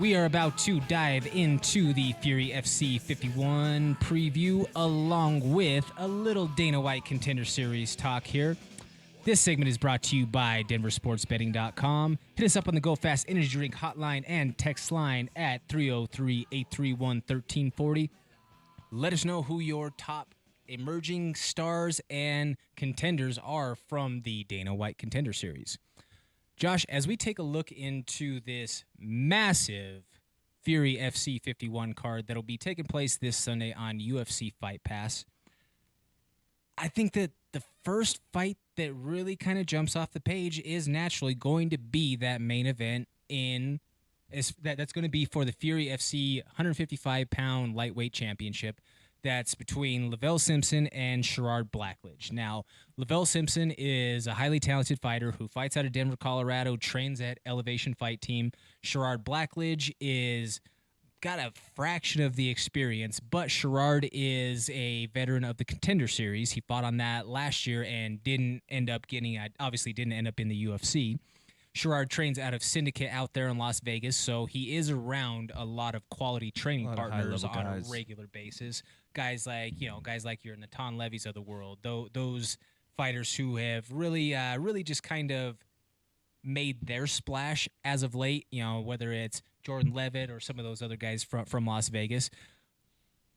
We are about to dive into the Fury FC 51 preview along with a little Dana White Contender Series talk here. This segment is brought to you by DenverSportsBetting.com. Hit us up on the Go Fast Energy Drink hotline and text line at 303-831-1340. Let us know who your top emerging stars and contenders are from the Dana White Contender Series. Josh, as we take a look into this massive Fury FC 51 card that'll be taking place this Sunday on UFC Fight Pass, I think that the first fight that really kind of jumps off the page is naturally going to be that main event that's going to be for the Fury FC 155-pound lightweight championship. That's between Lavelle Simpson and Sherrard Blackledge. Now, Lavelle Simpson is a highly talented fighter who fights out of Denver, Colorado, trains at Elevation Fight Team. Sherrard Blackledge is got a fraction of the experience, but Sherrard is a veteran of the Contender Series. He fought on that last year and didn't end up in the UFC. Sherrard trains out of Syndicate out there in Las Vegas, so he is around a lot of quality training partners on a regular basis. Guys like your Natan Levy's of the world, those fighters who have really just kind of made their splash as of late. Whether it's Jordan Levitt or some of those other guys from Las Vegas.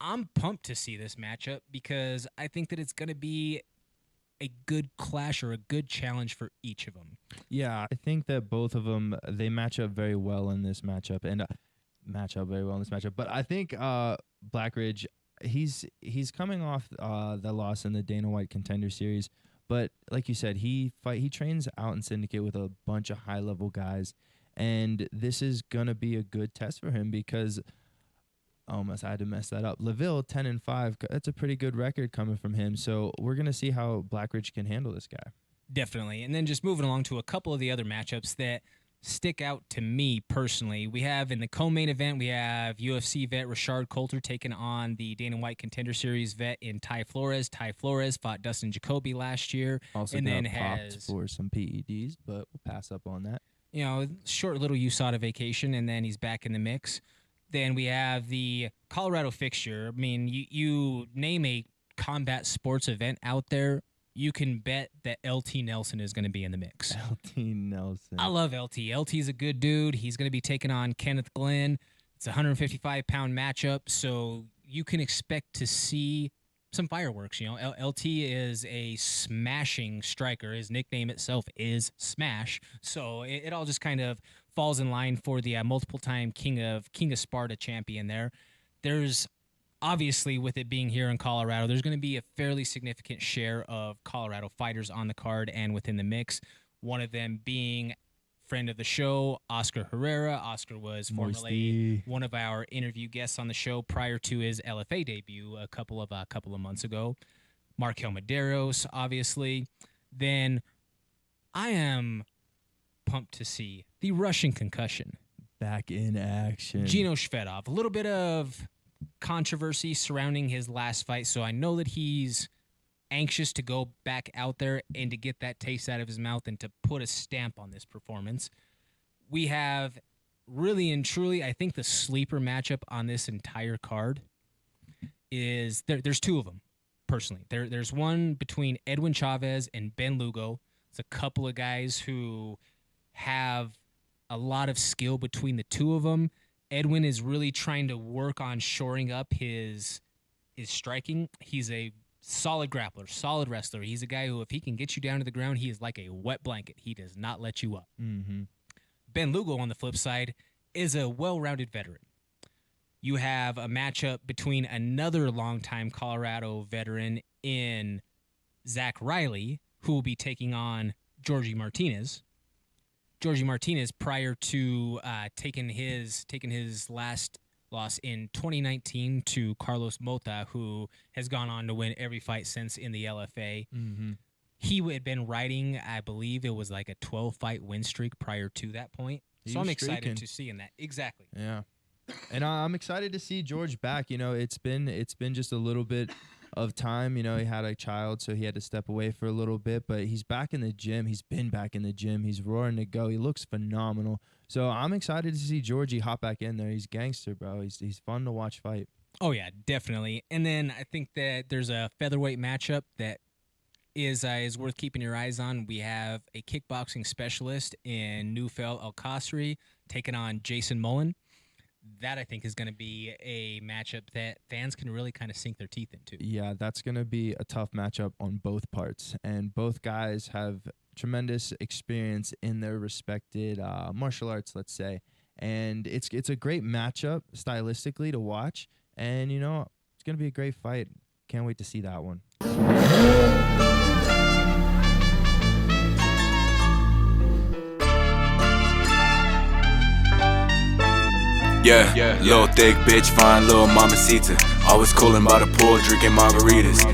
I'm pumped to see this matchup because I think that it's going to be a good clash or a good challenge for each of them. Yeah, I think that both of them, they match up very well in this matchup But I think Blackledge, he's coming off the loss in the Dana White Contender Series. But like you said, he trains out in Syndicate with a bunch of high-level guys. And this is going to be a good test for him because almost I had to mess that up. Laville 10-5. That's a pretty good record coming from him. So we're gonna see how Blackledge can handle this guy. Definitely. And then just moving along to a couple of the other matchups that stick out to me personally. We have in the co-main event, we have UFC vet Rashard Coulter taking on the Dana White Contender Series vet in Ty Flores. Ty Flores fought Dustin Jacoby last year, also and got then popped for some PEDs, but we'll pass up on that. Short little USADA vacation, and then he's back in the mix. Then we have the Colorado fixture. I mean, you name a combat sports event out there, you can bet that LT Nelson is going to be in the mix. LT Nelson. I love LT. LT's a good dude. He's going to be taking on Kenneth Glenn. It's a 155-pound matchup, so you can expect to see some fireworks. LT is a smashing striker. His nickname itself is Smash. So it all just kind of falls in line for the multiple-time King of Sparta champion there. There's obviously, with it being here in Colorado, there's going to be a fairly significant share of Colorado fighters on the card and within the mix. One of them being friend of the show, Oscar Herrera. Oscar was formerly one of our interview guests on the show prior to his LFA debut a couple of months ago. Markel Medeiros, obviously. Then I am pumped to see the Russian concussion back in action. Gino Shvedov. A little bit of controversy surrounding his last fight, so I know that he's anxious to go back out there and to get that taste out of his mouth and to put a stamp on this performance. We have really and truly, I think the sleeper matchup on this entire card is there's two of them, personally. There's one between Edwin Chavez and Ben Lugo. It's a couple of guys who have a lot of skill between the two of them. Edwin is really trying to work on shoring up his striking. He's a solid grappler, solid wrestler. He's a guy who, if he can get you down to the ground, he is like a wet blanket. He does not let you up. Mm-hmm. Ben Lugo, on the flip side, is a well-rounded veteran. You have a matchup between another longtime Colorado veteran in Zach Riley, who will be taking on Georgie Martinez. Georgie Martinez, prior to taking his last loss in 2019 to Carlos Mota, who has gone on to win every fight since in the LFA. Mm-hmm. He had been riding, I believe it was like a 12-fight win streak prior to that point. So I'm excited to see in that. Exactly. Yeah. And I'm excited to see George back. It's been just a little bit of time. You know, he had a child, so he had to step away for a little bit, but he's back in the gym. He's been back in the gym. He's roaring to go. He looks phenomenal. So I'm excited to see Georgie hop back in there. He's gangster, bro. He's fun to watch fight. Oh, yeah, definitely. And then I think that there's a featherweight matchup that is worth keeping your eyes on. We have a kickboxing specialist in Neufeld El Kasri taking on Jason Mullen. That, I think, is going to be a matchup that fans can really kind of sink their teeth into. Yeah, that's going to be a tough matchup on both parts. And both guys have tremendous experience in their respected martial arts, let's say. And it's a great matchup stylistically to watch. And, you know, it's going to be a great fight. Can't wait to see that one. Yeah, little thick bitch, fine little mamacita. Always coolin' by the pool, drinking margaritas.